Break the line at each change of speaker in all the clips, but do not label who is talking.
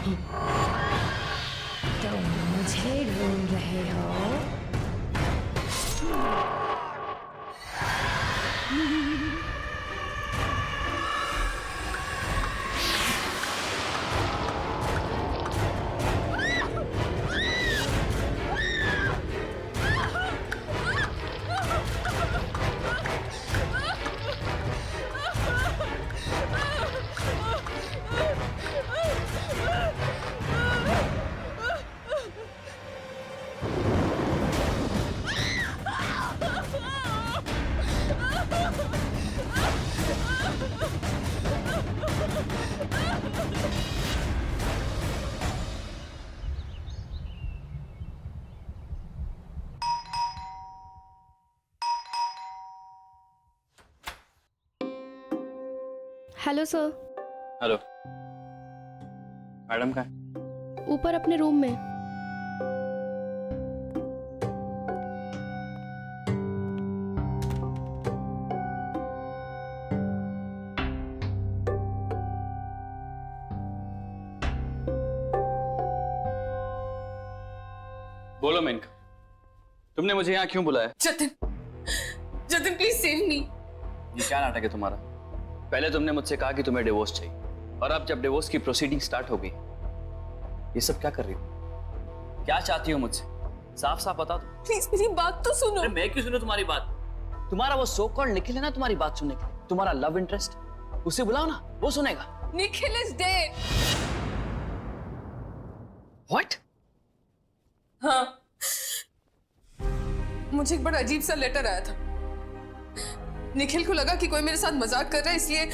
तुम मुझे ढूंढ रहे हो?
Hello sir.
हेलो मैडम, कहाँ है?
ऊपर अपने रूम में।
बोलो मेनका, तुमने मुझे यहाँ क्यों बुलाया?
जतिन, जतिन प्लीज सेव मी।
ये क्या नाटक है तुम्हारा? पहले तुमने मुझसे कहा कि तुम्हें डिवोर्स चाहिए, और अब जब डिवोर्स की प्रोसीडिंग स्टार्ट हो गई, ये सब क्या कर रही हो? क्या चाहती हो मुझसे? साफ साफ बता दो।
प्लीज मेरी बात तो सुनो।
अरे मैं क्यों सुनूं तुम्हारी बात? तुम्हारा वो सो कॉल्ड निखिल है ना तुम्हारी बात सुनने के लिए। तुम्हारा लव इंटरेस्ट, उसे बुलाओ ना, वो सुनेगा।
Nikhil is dead.
व्हाट?
हाँ, मुझे एक बड़ा अजीब सा लेटर आया था। निखिल को लगा कि कोई मेरे साथ मजाक कर रहा है, इसलिए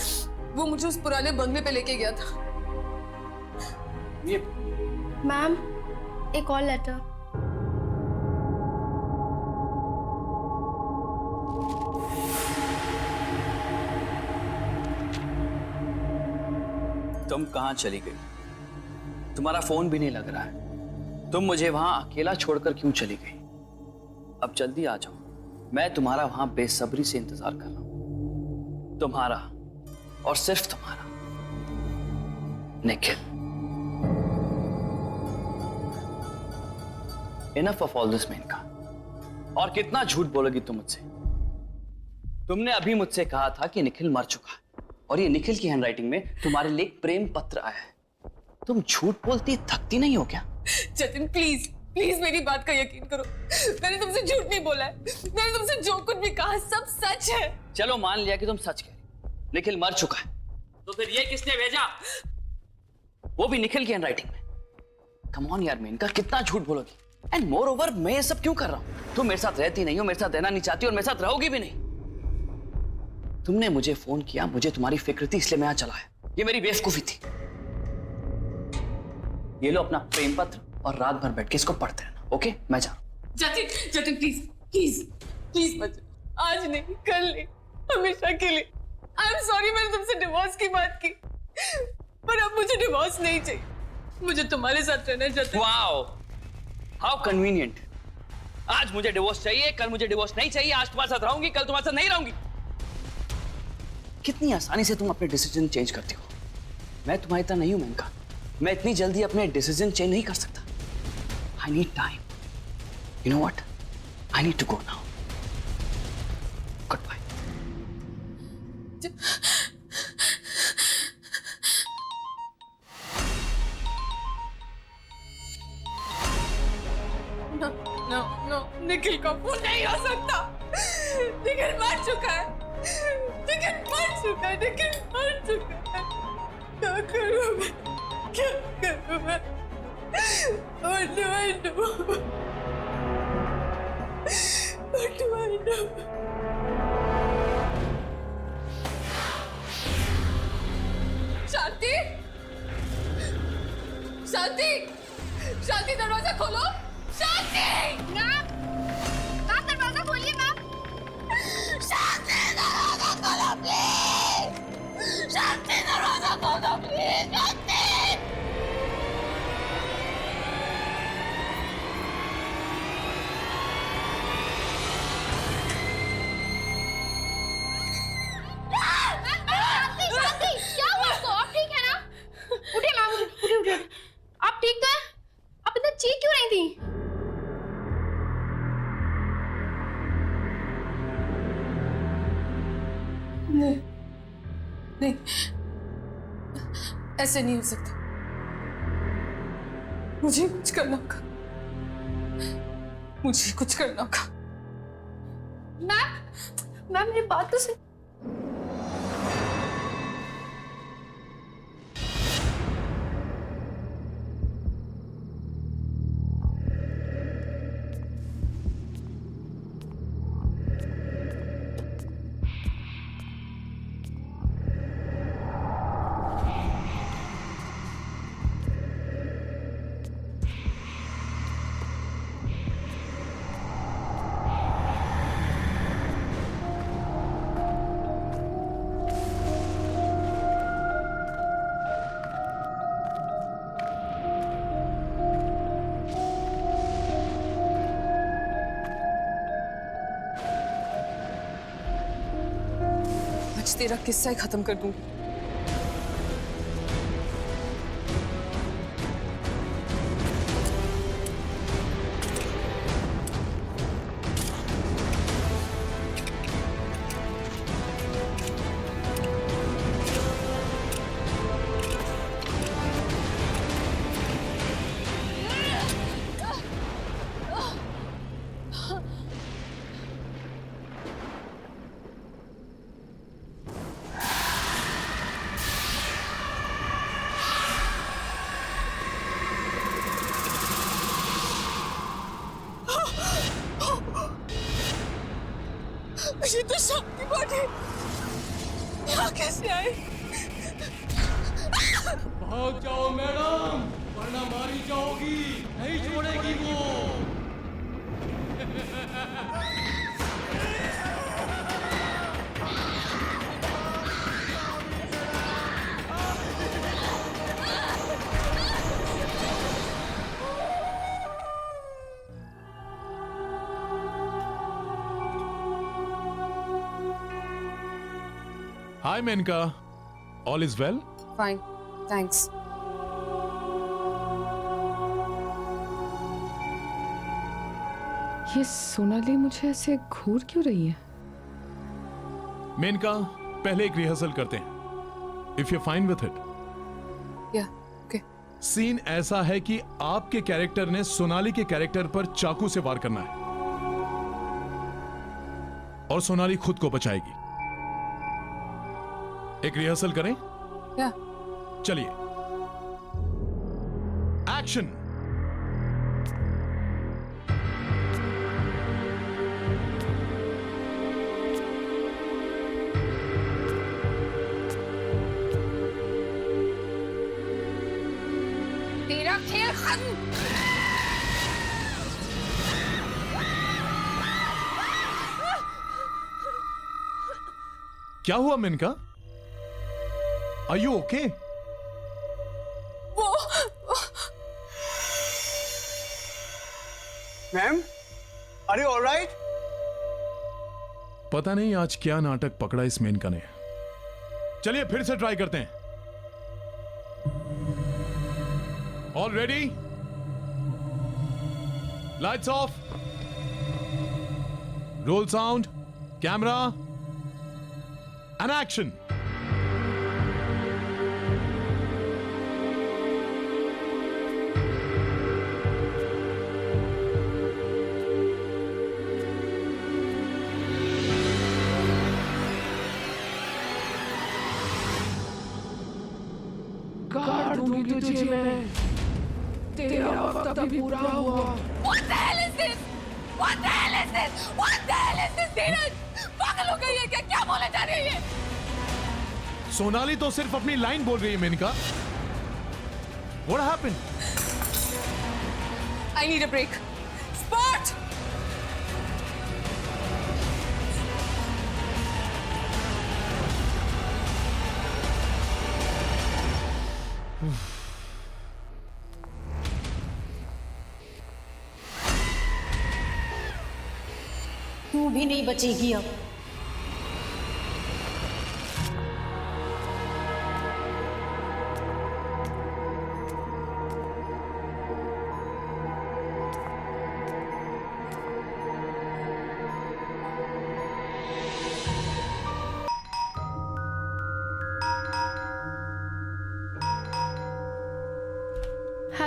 वो मुझे उस पुराने बंगले पे लेके गया था।
ये
मैम, एक और लेटर।
तुम कहां चली गई? तुम्हारा फोन भी नहीं लग रहा है। तुम मुझे वहां अकेला छोड़कर क्यों चली गई? अब जल्दी आ जाओ, मैं तुम्हारा वहां बेसब्री से इंतजार कर रहा हूं। तुम्हारा और सिर्फ तुम्हारा Nikhil. Enough of all this Menka. और कितना झूठ बोलोगी तुम मुझसे? तुमने अभी मुझसे कहा था कि निखिल मर चुका है, और ये निखिल की हैंडराइटिंग में तुम्हारे लिए एक प्रेम पत्र आया है। तुम झूठ बोलती थकती नहीं हो क्या?
जतिन प्लीज प्लीज मेरी बात का यकीन करो। मैंने तुमसे झूठ नहीं बोला है। मैंने तुमसे जो कुछ भी कहा सब सच है।
चलो मान लिया कि तुम सच कह रही हो। निखिल मर चुका है, तो फिर ये किसने भेजा? वो भी निखिल की हैंडराइटिंग में। कम ऑन यार मेनका, कितना झूठ बोलोगी? एंड मोर ओवर, मैं ये सब क्यों कर रहा हूं? तुम मेरे साथ रहती नहीं हो, मेरे साथ रहना नहीं चाहती, और मेरे साथ रहोगी भी नहीं। तुमने मुझे फोन किया, मुझे तुम्हारी फिक्र थी, इसलिए मैं यहां चला आया। ये मेरी बेवकूफी थी। ये लो अपना प्रेम पत्र, और रात भर बैठ के इसको पढ़ते रहना। ओके, मैं जा रहा हूं।
Jatin, Jatin please please please मत जाओ। आज नहीं, कल नहीं, हमेशा के लिए। आई एम सॉरी मैंने तुमसे डिवोर्स की बात की, पर अब मुझे डिवोर्स नहीं चाहिए। मुझे तुम्हारे साथ रहना है जतिन।
Wow, how convenient. आज मुझे डिवोर्स चाहिए, कल मुझे डिवोर्स नहीं चाहिए। आज तुम्हारे साथ रहूंगी, कल तुम्हारे साथ नहीं रहूंगी। कितनी आसानी से तुम अपने डिसीजन चेंज करती हो। मैं तुम्हारी तरह नहीं हूं मेनका। मैं इतनी जल्दी अपने डिसीजन चेंज नहीं कर सकता। I need time. You know what, I need to go now. Good bye.
No no no, Nikhil का फोन नहीं हो सकता। निखिल मर चुका है। निखिल मर चुका है। निखिल मर चुका है। क्या करूं मैं? क्या करूं मैं? What do I do? What do I do? शांति, शांति, शांति, दरवाजा खोलो। शांति,
मैम, दरवाजा खोलिए मैम।
शांति, दरवाजा खोलो प्लीज। शांति, दरवाजा खोलो प्लीज। शांति।
शांति, क्या हुआ उसको? आप ठीक है ना? उठिए मैम, उठिए उठिए।
नहीं, ऐसे नहीं हो सकता। मुझे कुछ करना होगा, मुझे कुछ करना होगा।
मैम मेरी बात तो सुन।
आज तेरा किस्सा ही खत्म कर दूंगी। ये तो शाम की बॉडी यहाँ कैसे आई?
भाग जाओ मैडम, वरना मारी जाओगी, नहीं छोड़ेगी वो।
Hi Menka, all is well?
Fine, thanks.
ये सोनाली मुझे ऐसे घूर क्यों रही है?
मेनका, पहले एक रिहर्सल करते हैं। If you're fine with it.
Yeah, okay.
Scene ऐसा है कि आपके कैरेक्टर ने सोनाली के कैरेक्टर पर चाकू से वार करना है और सोनाली खुद को बचाएगी। एक रिहर्सल करें?
Yeah.
चलिए, एक्शन।
तेरा खेल खत्म।
क्या हुआ Menka? Are you okay?
Ma'am, are you all right?
पता नहीं आज क्या नाटक पकड़ा इस मेनका ने। चलिए फिर से ट्राई करते हैं। All ready? Lights off, role sound, camera and action.
गाड़ दूंगी तुझे मैं, तेरा वक्त अभी पूरा हुआ।
What the hell is this? What the hell is this? What the hell is this? धीरज, पागल हो गई है क्या? क्या बोले जा रही है?
सोनाली तो सिर्फ अपनी लाइन बोल रही है Maneka. What happened?
I need a break. Spot!
तू भी नहीं बचेगी अब।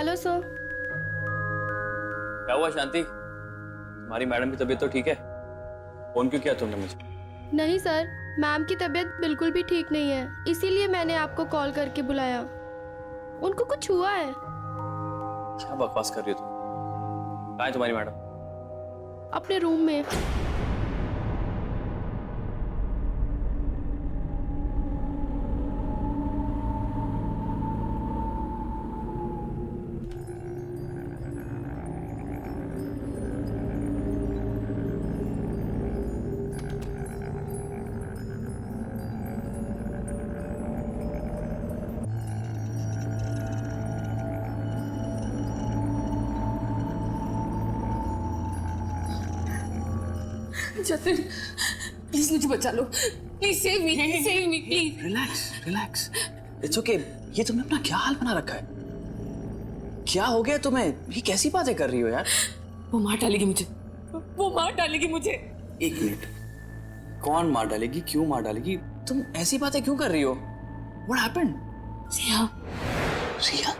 Hello sir.
क्या हुआ शांति, तुम्हारी मैडम की तबीयत तो ठीक है? फोन क्यों किया तुमने मुझे?
नहीं सर, मैम की तबीयत बिल्कुल भी ठीक नहीं है, इसीलिए मैंने आपको कॉल करके बुलाया। उनको कुछ हुआ है।
क्या बकवास कर रही हो तुम? कहाँ है तुम्हारी मैडम?
अपने रूम में।
जतिन, प्लीज मुझे बचा लो, please save me please.
Relax relax, it's okay. ये तुमने अपना क्या हाल बना रखा है? क्या हो गया तुम्हें? ये कैसी बातें कर रही हो यार?
वो मार डालेगी मुझे, वो मार डालेगी मुझे।
एक मिनट, कौन मार डालेगी? क्यों मार डालेगी? तुम ऐसी बातें क्यों कर रही हो? What happened?
रिया,
रिया?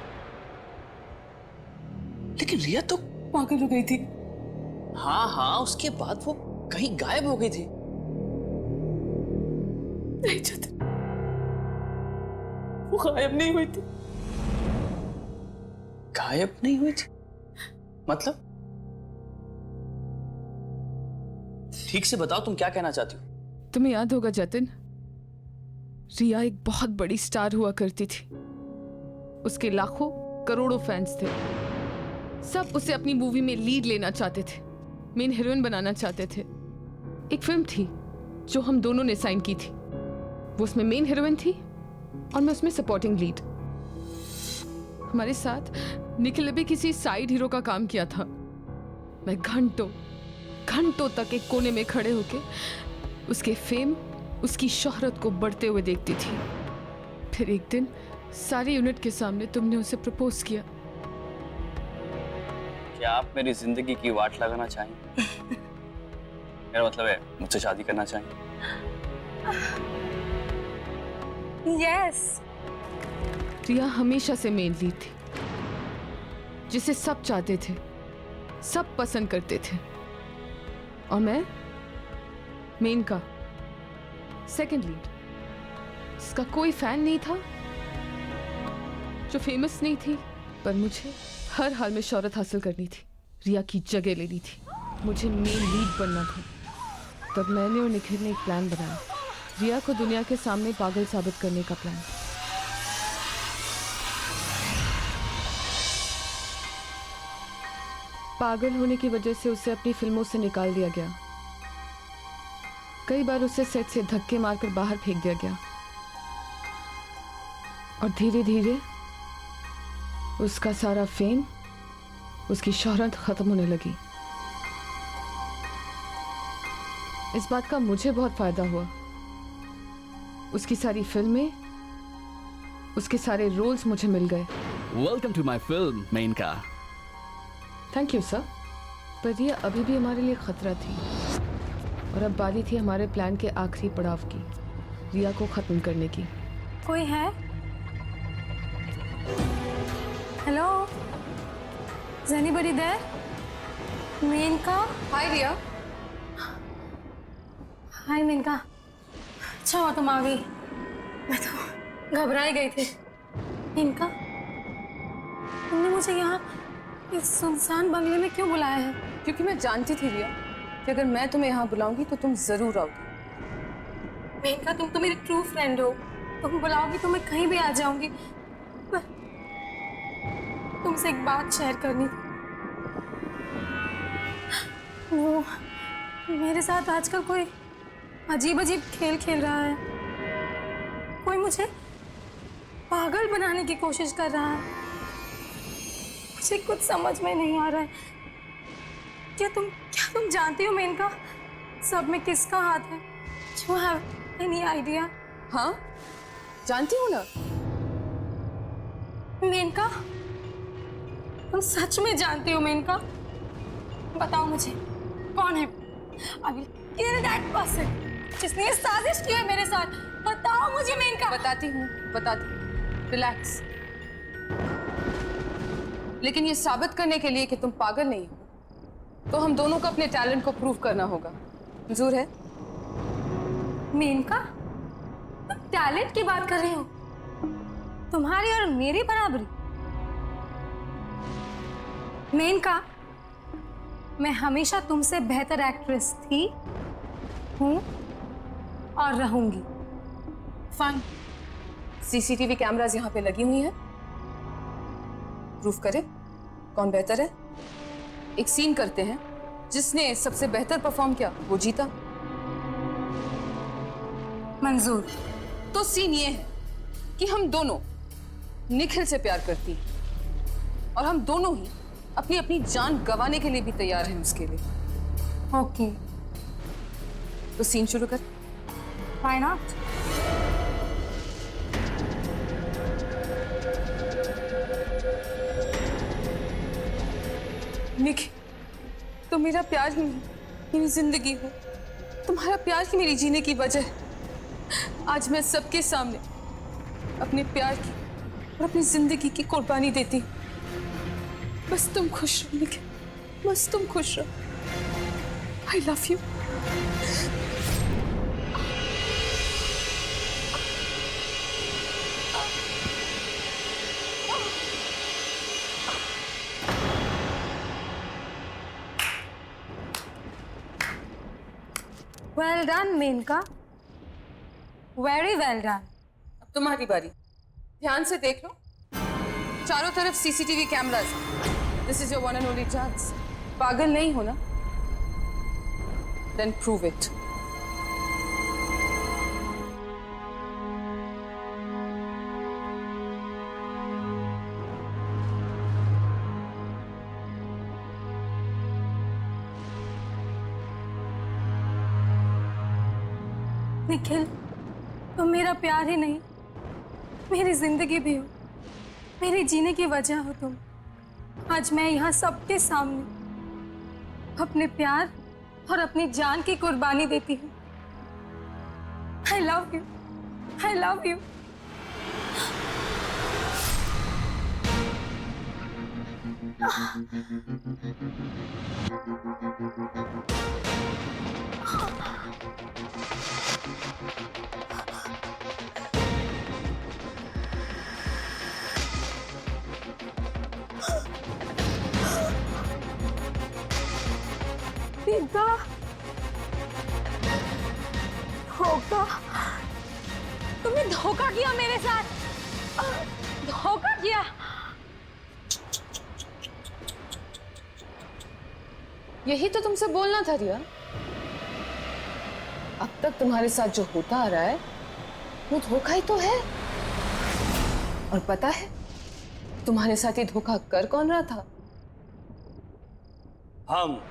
लेकिन रिया तो
पागल हो गई थी।
हाँ हाँ, उसके बाद वो कहीं गायब हो गई थी।
नहीं जतिन, वो गायब नहीं हुई थी।
गायब नहीं हुई थी? मतलब? ठीक से बताओ, तुम क्या कहना चाहती हो?
तुम्हें याद होगा जतिन, रिया एक बहुत बड़ी स्टार हुआ करती थी। उसके लाखों करोड़ों फैंस थे। सब उसे अपनी मूवी में लीड लेना चाहते थे, मेन हीरोइन बनाना चाहते थे। एक फिल्म थी जो हम दोनों ने साइन की थी। वो उसमें मेन हीरोइन थी और मैं उसमें सपोर्टिंग लीड। हमारे साथ निखिल ने भी किसी साइड हीरो का काम किया था। मैं घंटों तक एक कोने में खड़े होके उसके फेम, उसकी शोहरत को बढ़ते हुए देखती थी। फिर एक दिन सारे यूनिट के सामने तुमने उसे प्रपोज किया।
क्या आप मेरी जिंदगी की वाट लगाना चाहेंगे? मेरा मतलब है, मुझसे शादी करना चाहेंगे?
यस।
रिया हमेशा से मेन लीड थी, जिसे सब चाहते थे, सब पसंद करते थे। और मैं मेन का सेकंड लीड, इसका कोई फैन नहीं था, जो फेमस नहीं थी, पर मुझे हर हाल में शोहरत हासिल करनी थी, रिया की जगह लेनी थी, मुझे मेन लीड बनना था। तब मैंने और निखिल ने एक प्लान बनाया, रिया को दुनिया के सामने पागल साबित करने का प्लान। पागल होने की वजह से उसे अपनी फिल्मों से निकाल दिया गया। कई बार उसे सेट से धक्के मारकर बाहर फेंक दिया गया और धीरे धीरे उसका सारा फेम, उसकी शोहरत खत्म होने लगी। इस बात का मुझे बहुत फायदा हुआ। उसकी सारी फिल्में, उसके सारे रोल्स मुझे मिल गए।
Welcome to my film Menka.
Thank you sir. पर ये अभी भी हमारे लिए खतरा थी और अब बारी थी हमारे प्लान के आखिरी पड़ाव की, रिया को खत्म करने की।
कोई है? Hello, is anybody there? Menaka?
Hi Riya.
Hi Menaka, अच्छा हुआ तुम आ गई, मैं तो घबरा ही गई थी। मेनका, तुमने मुझे यहाँ इस सुनसान बंगले में क्यों बुलाया है?
क्योंकि मैं जानती थी रिया कि अगर मैं तुम्हें यहाँ बुलाऊंगी तो तुम जरूर आओगी।
मेनका, तुम तो मेरी ट्रू फ्रेंड हो, तुम बुलाओगी तो मैं कहीं भी आ जाऊंगी। पर तुमसे एक बात शेयर करनी थी। वो मेरे साथ आजकल कोई अजीब अजीब खेल खेल रहा है। कोई मुझे पागल बनाने की कोशिश कर रहा है। मुझे कुछ समझ में नहीं आ रहा है। क्या तुम जानती हो मेनका, सब में किसका हाथ है? Do you have any idea?
हाँ, जानती हूँ ना।
मेनका, तुम सच में जानती हो मेनका? बताओ मुझे, कौन है? I will kill that person जिसने ये साजिश की है मेरे साथ। बताओ मुझे मेनका।
बताती हूँ। रिलैक्स
लेकिन ये साबित करने के लिए कि तुम पागल नहीं हो, तो हम दोनों को अपने टैलेंट को प्रूव करना होगा। मंजूर है?
मेनका, तुम टैलेंट की बात कर रहे हो? तुम्हारी और मेरी बराबरी? मेनका, मैं हमेशा तुमसे बेहतर एक्ट्रेस थी, हूं और रहूंगी।
फाइन, सीसीटीवी कैमरास यहाँ पे लगी हुई हैं। प्रूफ करें कौन बेहतर है। एक सीन करते हैं, जिसने सबसे बेहतर परफॉर्म किया वो जीता।
मंजूर।
तो सीन ये है कि हम दोनों निखिल से प्यार करती हैं और हम दोनों ही अपनी अपनी जान गंवाने के लिए भी तैयार हैं उसके लिए।
ओके,
तो सीन शुरू कर।
Why not?
निखिल, तो मेरा प्यार ही नहीं, मेरी जिंदगी हो। तुम्हारा प्यार ही मेरी जीने की वजह है। आज मैं सबके सामने अपने प्यार की और अपनी जिंदगी की कुर्बानी देती हूँ। बस तुम खुश रहो निखिल, बस तुम खुश रहो। I love you.
Well done Menka, very well done.
अब तुम्हारी बारी। ध्यान से देख लो, चारों तरफ CCTV cameras. This is your one and only chance. पागल नहीं हो ना? Then prove it.
निखिल, तुम मेरा प्यार ही नहीं, मेरी जिंदगी भी हो, मेरे जीने की वजह हो तुम। आज मैं यहाँ सबके सामने अपने प्यार और अपनी जान की कुर्बानी देती हूँ। आई love you, I love you. धोखा, धोखा, तुमने धोखा किया मेरे साथ, धोखा किया।
यही तो तुमसे बोलना था रिया। अब तक तुम्हारे साथ जो होता आ रहा है वो धोखा ही तो है। और पता है तुम्हारे साथ ये धोखा कर कौन रहा था?
हम।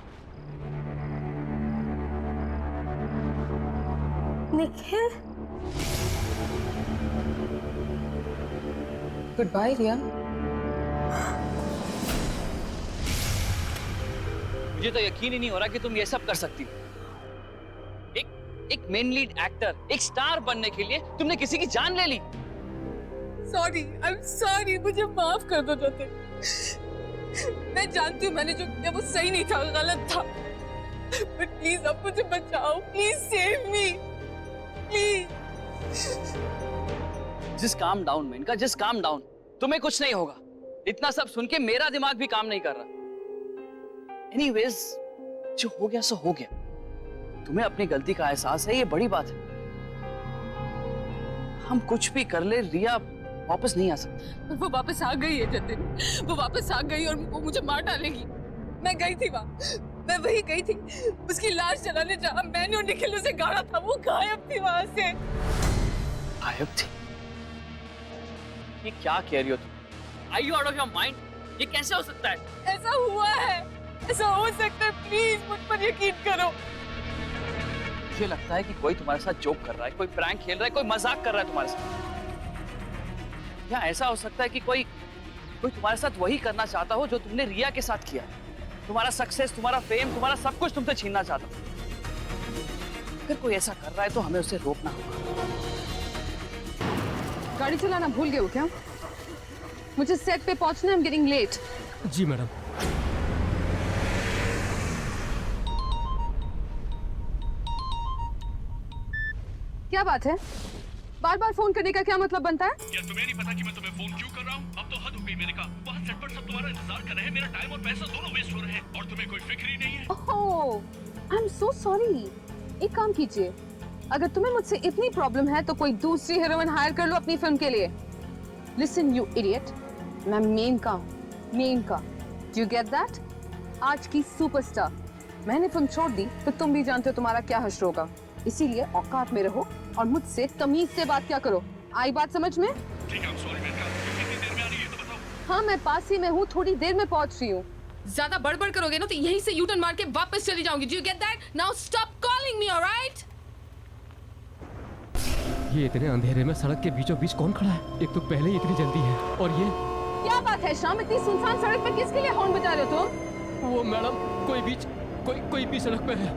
निखिल,
गुड बाय रिया।
मुझे तो यकीन ही नहीं हो रहा कि तुम ये सब कर सकती हो। एक मेन लीड एक्टर, एक स्टार बनने के लिए तुमने किसी की जान ले ली।
सॉरी, आई एम सॉरी, मुझे माफ कर दो जतिन। मैं जानती हूँ मैंने जो किया वो सही नहीं था, गलत था। बट प्लीज अब मुझे बचाओ, प्लीज सेव मी, प्लीज।
जिस काम डाउन मेनका, जिस काम डाउन। तुम्हें कुछ नहीं होगा। इतना सब सुन के मेरा दिमाग भी काम नहीं कर रहा। एनीवेज, जो हो गया सो हो गया। तुम्हें अपनी गलती का एहसास है, ये बड़ी बात है। हम कुछ भी कर ले, रिया वापस नहीं आ सकती।
वो वापस आ गई है जतिन, वो वापस आ गई और वो मुझे मार डालेगी। मैं गई थी वहाँ, मैं वही गई थी उसकी लाश जलाने, जहाँ मैंने और निखिल उसे गाड़ा था। वो गायब थी वहां से।
गायब थी? ये क्या कह रही हो तुम? Are you out of your mind? ये कैसे हो सकता है?
ऐसा हुआ है, ऐसा हो सकता है। प्लीज मुझ पर यकीन करो।
मुझे लगता है कि कोई तुम्हारे साथ जोक कर रहा है, कोई प्रैंक खेल रहा है, कोई मजाक कर रहा है तुम्हारे साथ। या ऐसा हो सकता है कि कोई तुम्हारे साथ वही करना चाहता हो जो तुमने रिया के साथ किया। तुम्हारा सक्सेस, तुम्हारा फेम, तुम्हारा सब कुछ तुमसे छीनना चाहता हो। अगर कोई ऐसा कर रहा है तो हमें उसे रोकना होगा।
गाड़ी चलाना भूल गए हो क्या? मुझे सेट पे पहुंचना है, I'm getting late।
Ji madam.
क्या बात है? बार बार फोन करने का क्या मतलब बनता है?
क्या तुम्हें नहीं पता कि मैं तुम्हें फोन क्यों कर रहा हूँ? अब तो हद हो गई मेरे का। वहाँ सेट पर सब तुम्हारा इंतजार कर रहे हैं, मेरा टाइम और पैसा दोनों वेस्ट हो रहे हैं और तुम्हें कोई फिक्र ही नहीं है।
ओह, आई एम सो सॉरी। एक काम कीजिए, अगर तुम्हें मुझसे इतनी प्रॉब्लम है तो कोई दूसरी हीरोइन हायर कर लो अपनी फिल्म के लिए। लिसन यू इडियट, मैं Menka do you get that? आज की सुपरस्टार। मैंने फिल्म छोड़ दी तो तुम भी जानते हो तुम्हारा क्या हश्र होगा, इसीलिए औकात में रहो और मुझसे तमीज से बात क्या करो। आई बात समझ में?
ठीक है, I'm sorry मेनका, कितनी देर में आ रही है तो बताओ।
हाँ, मैं पास ही में हूँ, थोड़ी देर में पहुँच रही हूँ। ज्यादा बड़बड़ करोगे ना तो यहीं से यूटर्न मार के वापस चली जाऊंगी। Do you get that? Now stop calling me, alright?
ये इतने अंधेरे में सड़क के बीचों बीच कौन खड़ा है? एक तो पहले ही इतनी जल्दी है और ये
क्या बात है शाम, इतनी सुनसान सड़क पर किसके लिए हॉर्न बजा रहे हो तुम?
वो मैडम कोई बीच सड़क पे है।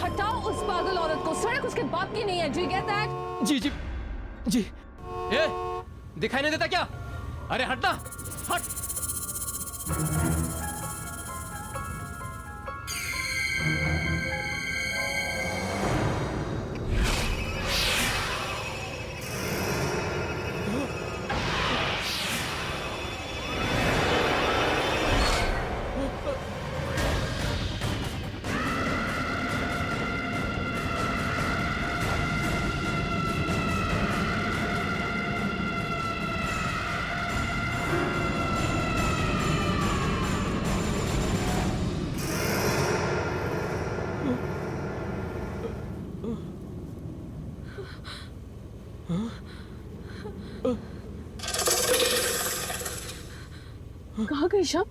हटाओ उस पागल औरत को, सड़क उसके बाप की नहीं है। Do you get that?
जी। ए, दिखाई नहीं देता क्या? अरे हटना, हट।
कहाँ गई शाम?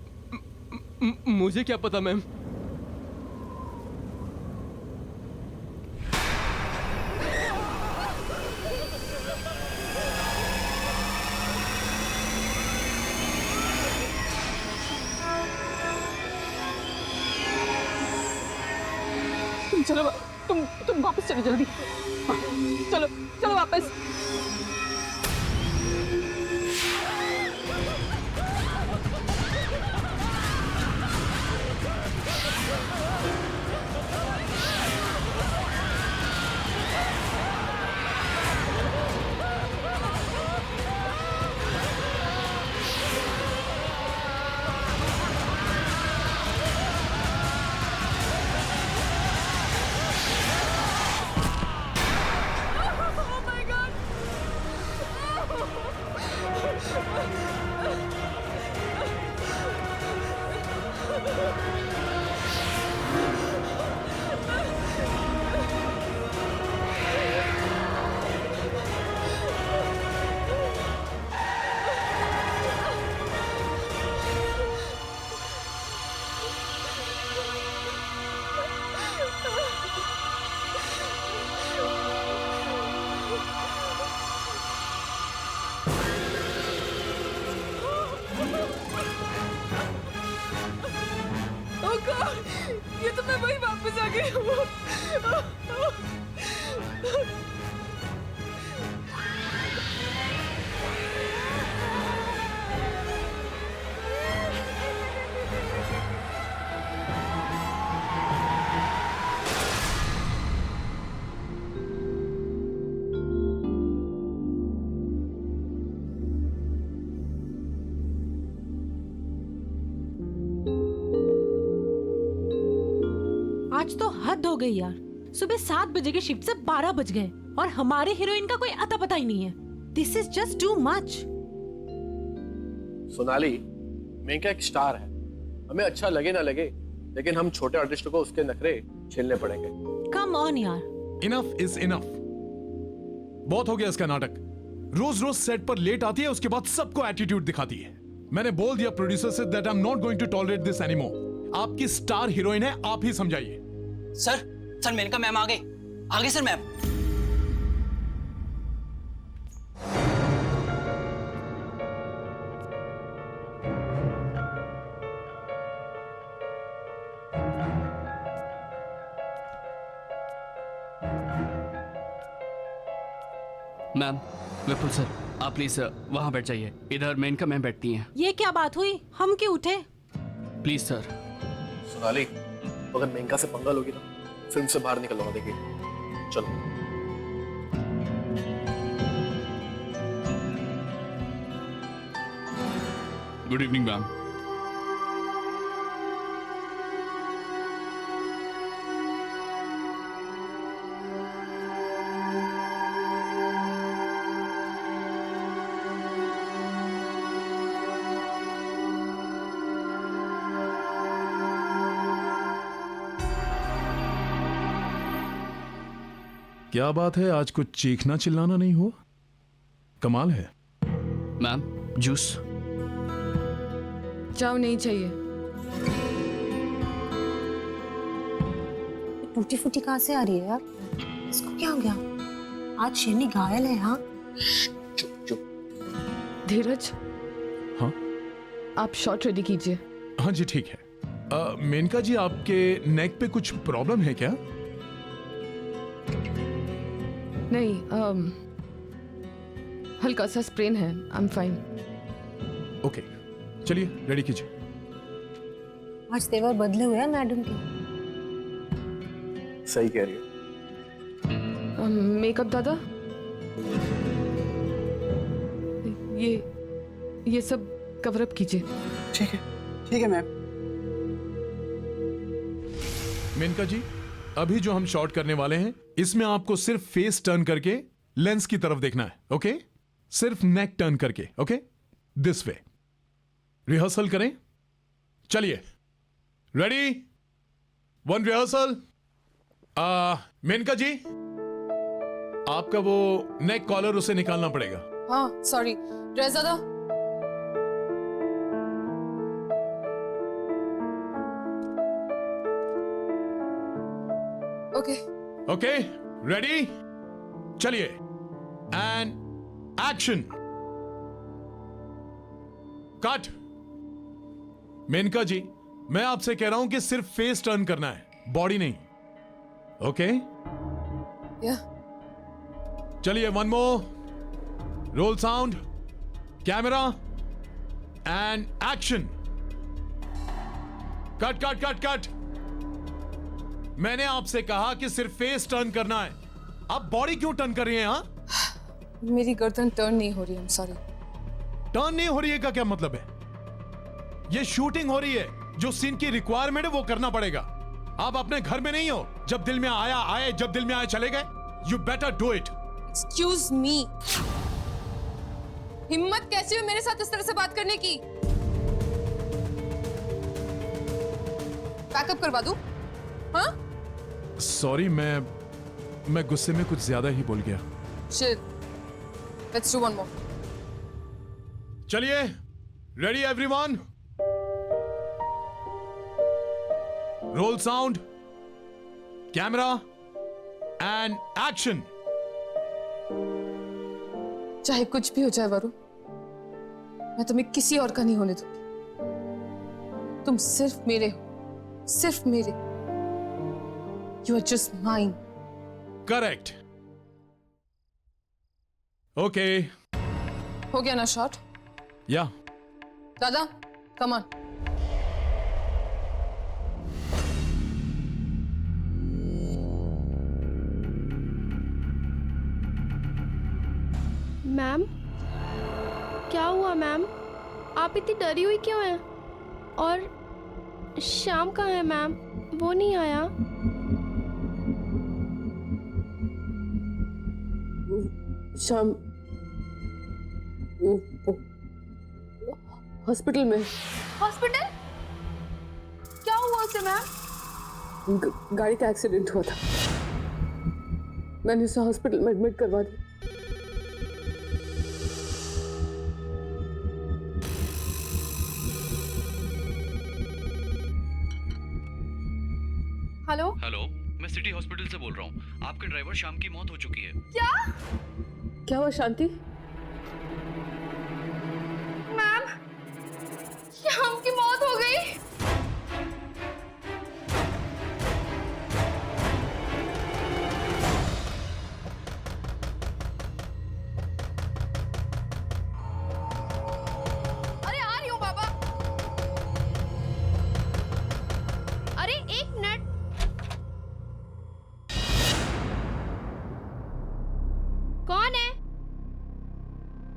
मुझे क्या पता मैम।
चलो तुम वापस चलो जल्दी। हाँ, चलो वापस।
ये तो मैं वही वापस आ गई हूँ।
आज तो हद हो गई यार, सुबह 7 बजे की शिफ्ट से 12 बज गए और हमारे हीरोइन का कोई अता पता ही नहीं है। This is just too much.
Sonali, Menka एक स्टार है, हमें अच्छा लगे ना लगे, लेकिन हम छोटे आर्टिस्टों को उसके नखरे झेलने पड़ेंगे।
कम ऑन यार।
Enough is enough. बहुत हो गया इसका नाटक। रोज रोज सेट पर लेट आती है, उसके बाद सबको एटीट्यूड दिखाती है। मैंने बोल दिया प्रोड्यूसर से that I am not going to tolerate this anymore. आपकी स्टार हीरोइन है, आप ही समझाइए।
सर मेनका मैम आ गए sir ma'am.
Ma'am, Vipul sir. आप प्लीज वहाँ बैठ जाइए, इधर मेनका मैम बैठती हैं।
ये क्या बात हुई, हम क्यों उठे?
Please sir.
सोनाली, अगर मेनका से पंगा लोगी ना, फिल्म से बाहर निकलूंगा, देखिए। चलो।
Good evening ma'am.
क्या बात है, आज कुछ चीखना चिल्लाना नहीं हुआ? कमाल है।
Ma'am juice.
चाव नहीं चाहिए।
टूटी फूटी कहाँ से आ रही है यार? इसको क्या हो गया? आज शेरनी घायल है। हाँ
चुप चुप।
धीरज,
हाँ
आप शॉट रेडी कीजिए।
हाँ जी ठीक है। मेनका जी, आपके नेक पे कुछ प्रॉब्लम है क्या?
नहीं, हल्का सा स्प्रेन है। I am fine.
ओके, चलिए रेडी कीजिए।
आज तेवर बदले हुए हैं मैडम के।
सही कह रही है।
मेकअप दादा, ये सब कवर अप कीजिए।
ठीक है मैम।
मेनका जी, अभी जो हम शॉट करने वाले हैं, इसमें आपको सिर्फ फेस टर्न करके लेंस की तरफ देखना है। ओके, सिर्फ नेक टर्न करके। Okay, this way. रिहर्सल करें। चलिए, रेडी, वन रिहर्सल। मेनका जी, आपका वो नेक कॉलर उसे निकालना पड़ेगा।
हाँ सॉरी ड्रेस दादा। ओके
ओके, रेडी, चलिए, एंड एक्शन। कट। मेनका जी, मैं आपसे कह रहा हूं कि सिर्फ फेस टर्न करना है, बॉडी नहीं। ओके,
या
चलिए, one more. Role sound, camera, and action. Cut cut cut cut. मैंने आपसे कहा कि सिर्फ फेस टर्न करना है, आप बॉडी क्यों टर्न कर रही हैं? हाँ,
मेरी गर्दन टर्न नहीं हो रही। I'm sorry।
टर्न नहीं हो रही है का क्या मतलब है? ये शूटिंग हो रही है, जो सीन की रिक्वायरमेंट है वो करना पड़ेगा। आप अपने घर में नहीं हो, जब दिल में आया आए, जब दिल में आए चले गए। You better do it.
Excuse me, हिम्मत कैसी हुई मेरे साथ इस तरह से बात करने की? पैकअप करवा दूं? हाँ?
सॉरी, मैं गुस्से में कुछ ज्यादा ही बोल गया।
Shit. Let's do one more.
चलिए, ready everyone, role sound, camera, and action.
चाहे कुछ भी हो जाए वरुण, मैं तुम्हें किसी और का नहीं होने दूंगी। तुम सिर्फ मेरे हो, सिर्फ मेरे। You are just mine.
Correct. Okay,
हो गया ना शॉट?
या
दादा, come on.
मैम, क्या हुआ मैम? आप इतनी डरी हुई क्यों हैं? और श्याम कहाँ है मैम? वो नहीं आया?
श्याम हॉस्पिटल में। हॉस्पिटल? क्या हुआ उसे मैम? गाड़ी का एक्सीडेंट हुआ था, मैंने उसे हॉस्पिटल में एडमिट करवा दिया।
हेलो
हेलो, मैं सिटी हॉस्पिटल से बोल रहा हूँ। आपके ड्राइवर श्याम की मौत हो चुकी है।
क्या हुआ शांति?
मैम, श्याम की मौत हो गई।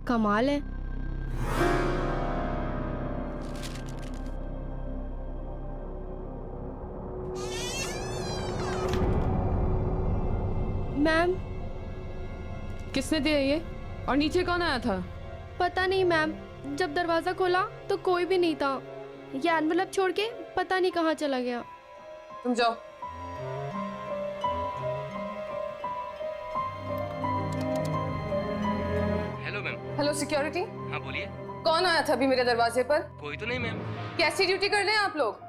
कमाल है। मैम,
किसने दिया ये? और नीचे कौन आया था?
पता नहीं मैम, जब दरवाजा खोला तो कोई भी नहीं था। ये एनवलप छोड़ के पता नहीं कहाँ चला गया।
तुम जाओ।
Hello ma'am.
हेलो सिक्योरिटी,
हाँ बोलिए।
कौन आया था अभी मेरे दरवाजे पर?
कोई तो नहीं मैम।
कैसी ड्यूटी कर रहे हैं आप लोग?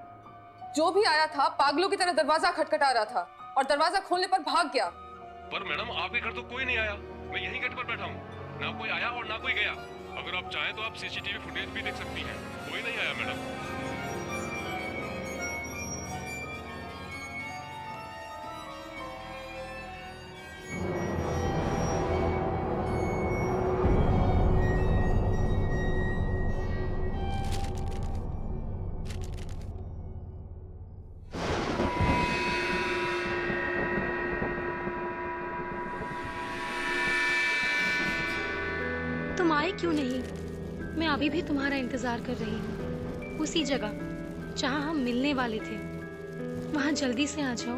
जो भी आया था पागलों की तरह दरवाजा खटखटा रहा था और दरवाजा खोलने पर भाग गया।
पर मैडम आपके घर तो कोई नहीं आया, मैं यहीं गेट पर बैठा हूँ, ना कोई आया और ना कोई गया। अगर आप चाहें तो आप सीसीटीवी फुटेज भी देख सकती हैं, कोई नहीं आया मैडम।
तुम आए क्यों नहीं? मैं अभी भी तुम्हारा इंतजार कर रही हूँ, उसी जगह जहाँ हम मिलने वाले थे। वहाँ जल्दी से आ जाओ,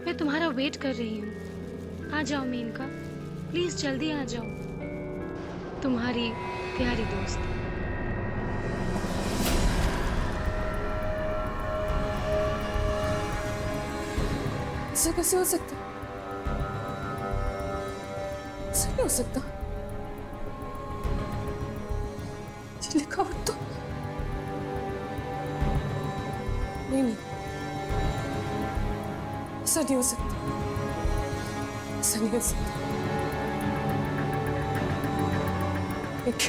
मैं तुम्हारा वेट कर रही हूँ। आ जाओ मेनका, प्लीज जल्दी आ जाओ। तुम्हारी प्यारी दोस्त।
ऐसा कैसे हो सकता? ऐसा नहीं हो सकता। ये लिखावट तो नहीं, ऐसा नहीं हो सकता, ऐसा नहीं हो सकता। एक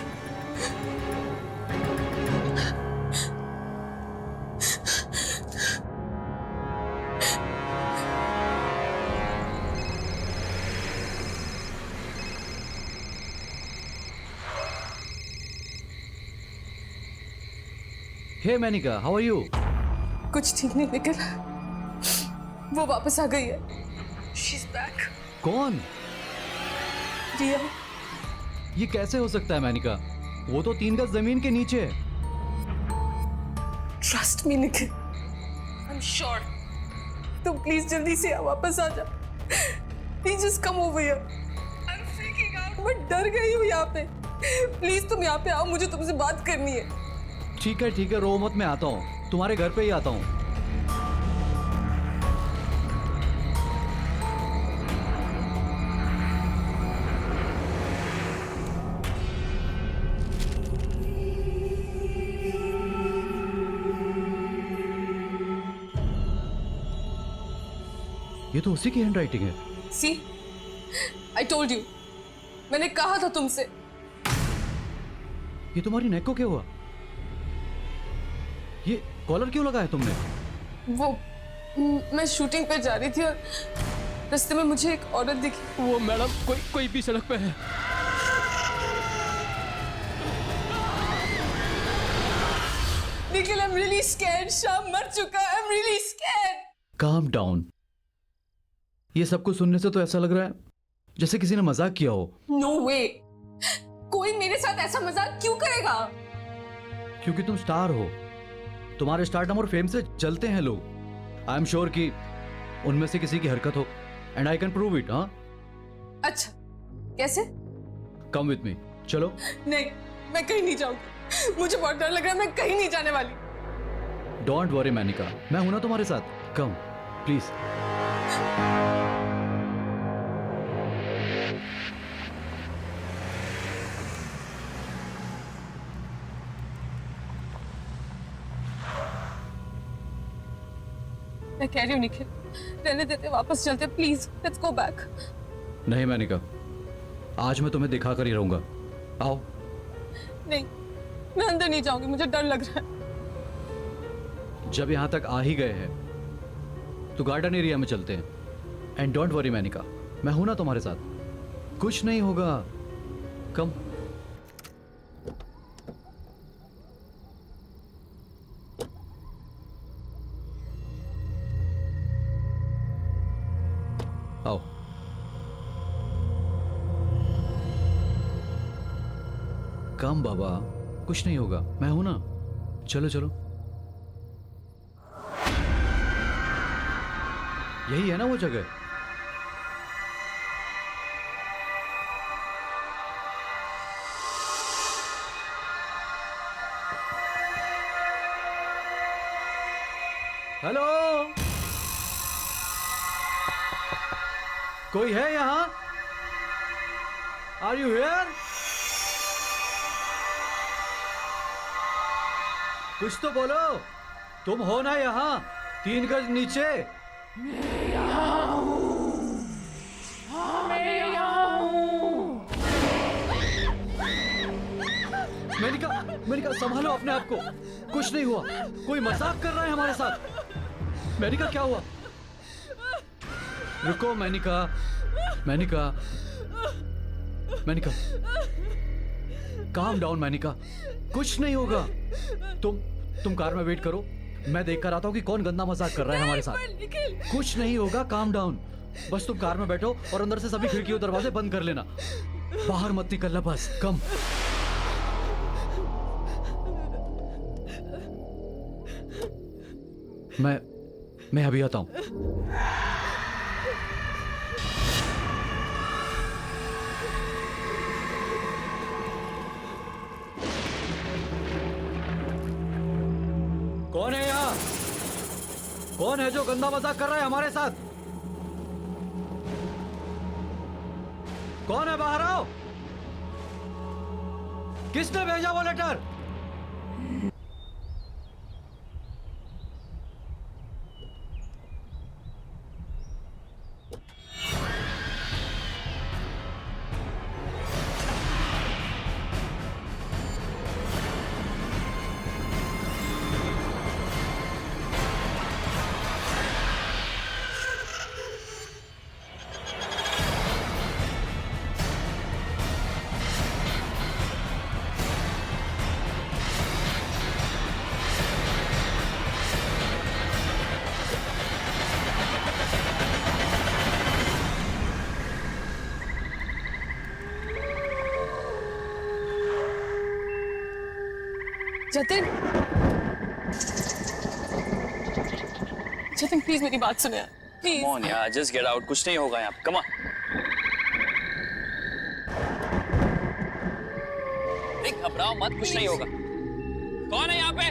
Hey Manika, how are you?
कुछ ठीक नहीं निकल, वो वापस आ गई है। She's back.
कौन?
रिया।
ये कैसे हो सकता है मैनिका? वो तो 3 गज जमीन के नीचे है।
Trust me Nikhil, I'm sure. तुम प्लीज जल्दी से वापस आ जा। Please just come over here. I'm freaking out. मैं डर गई हूँ यहाँ पे। प्लीज तुम यहाँ पे आओ, मुझे तुमसे बात करनी है।
ठीक है, रो मत, मैं आता हूँ, तुम्हारे घर पे ही आता हूँ। ये तो उसी की हैंडराइटिंग है।
See, I told you. मैंने कहा था तुमसे।
ये तुम्हारी नेक को क्या हुआ? ये कॉलर क्यों लगाया तुमने?
वो मैं शूटिंग पे जा रही थी और रास्ते में मुझे एक औरत दिखी।
वो मैडम कोई भी सड़क पे है।
Nikhil, I'm really scared. शाम मर चुका है। I'm really scared.
Calm down. ये सब कुछ सुनने से तो ऐसा लग रहा है जैसे किसी ने मजाक किया हो।
No way. कोई मेरे साथ ऐसा मजाक क्यों करेगा?
क्योंकि तुम स्टार हो, तुम्हारे स्टारडम और फेम से जलते हैं लोग। आई एम श्योर कि उनमें से किसी की हरकत हो, and I can prove it. हाँ,
अच्छा, कैसे?
कम विथ मी, चलो।
नहीं, मैं कहीं नहीं जाऊंगी। मुझे बहुत डर लग रहा है, मैं कहीं नहीं जाने वाली।
डोंट वरी मैनिका, मैं हूं ना तुम्हारे साथ। Come please.
मैं कह रही हूँ निखिल, रहने देते, वापस चलते, प्लीज लेट्स गो बैक।
नहीं मैनिका, आज मैं तुम्हें दिखा कर ही रहूंगा। आओ।
नहीं, मैं अंदर नहीं जाऊंगी, मुझे डर लग रहा है।
जब यहां तक आ ही गए हैं तो गार्डन एरिया में चलते हैं। एंड डोंट वरी मैनिका, मैं हूं ना तुम्हारे साथ, कुछ नहीं होगा। कम। आओ। कम बाबा, कुछ नहीं होगा, मैं हूं ना। चलो चलो, यही है ना वो जगह। हेलो, कोई है यहां? Are you here? कुछ तो बोलो, तुम हो ना यहां 3 गज नीचे? मेनिका संभालो अपने आप को, कुछ नहीं हुआ, कोई मजाक कर रहा है हमारे साथ। मेनिका क्या हुआ? रुको मेनिका, मेनिका, मेनिका, काम डाउन मेनिका, कुछ नहीं होगा। तुम कार में वेट करो, मैं देख कर आता हूँ कि कौन गंदा मजाक कर रहा है हमारे साथ। कुछ नहीं होगा, काम डाउन। बस तुम कार में बैठो और अंदर से सभी खिड़की और दरवाजे बंद कर लेना, बाहर मत निकलना बस। कम। मैं अभी आता हूं। कौन है यहाँ? कौन है जो गंदा मजाक कर रहा है हमारे साथ? कौन है? बाहर आओ। किसने भेजा वो लेटर?
जतिन, जतिन प्लीज मेरी बात सुनो यार, प्लीज।
Come on यार, just get out, कुछ नहीं होगा यहाँ, come on। देख घबराओ मत, कुछ नहीं होगा। कौन है यहाँ पे?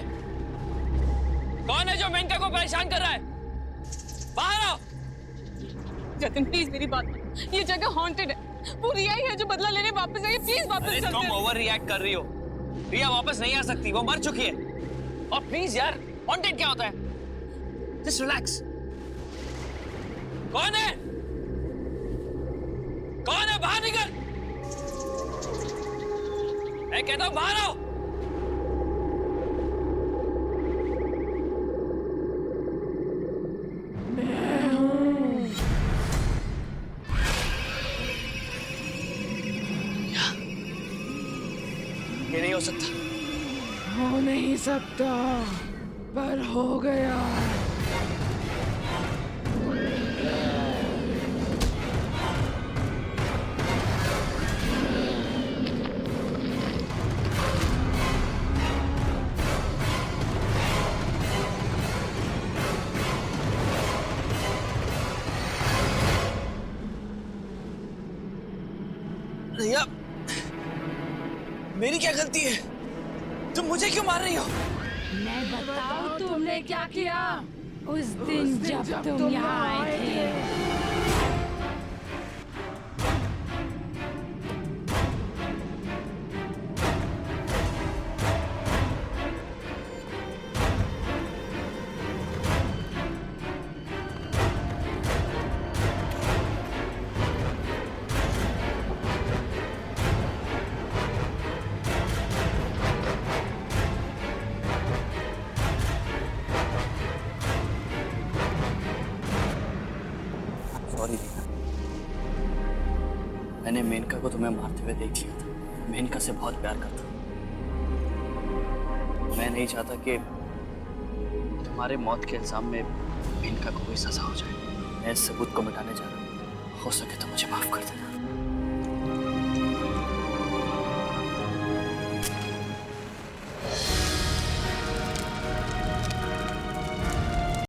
कौन है जो मेनका को परेशान कर रहा है? बाहर आओ।
जतिन प्लीज मेरी बात, ये जगह हॉन्टेड है, वो रिया ही है जो बदला लेने वापस आई है, प्लीज वापस चलते हैं।
तुम ओवर रिएक्ट कर रही हो, रिया वापस नहीं आ सकती, वो मर चुकी है। और प्लीज यार, हॉन्टेड क्या होता है? Just relax. कौन है? कौन है? बाहर निकल, मैं कहता हूं बाहर आओ। ये नहीं हो सकता।
हो नहीं सकता, पर हो गया।
रिया, मेरी क्या गलती है? तुम मुझे क्यों मार रही हो?
मैं बताऊं तुमने क्या किया उस दिन जब तुम यहाँ आए थे।
मैंने मेनका को तुम्हें मारते हुए देख लिया था। मेनका से बहुत प्यार करता। मैं नहीं चाहता कि तुम्हारे मौत के इल्जाम में मेनका को कोई सजा हो जाए। मैं इस सबूत को मिटाने जा रहा हूँ। हो सके तो मुझे माफ कर देना।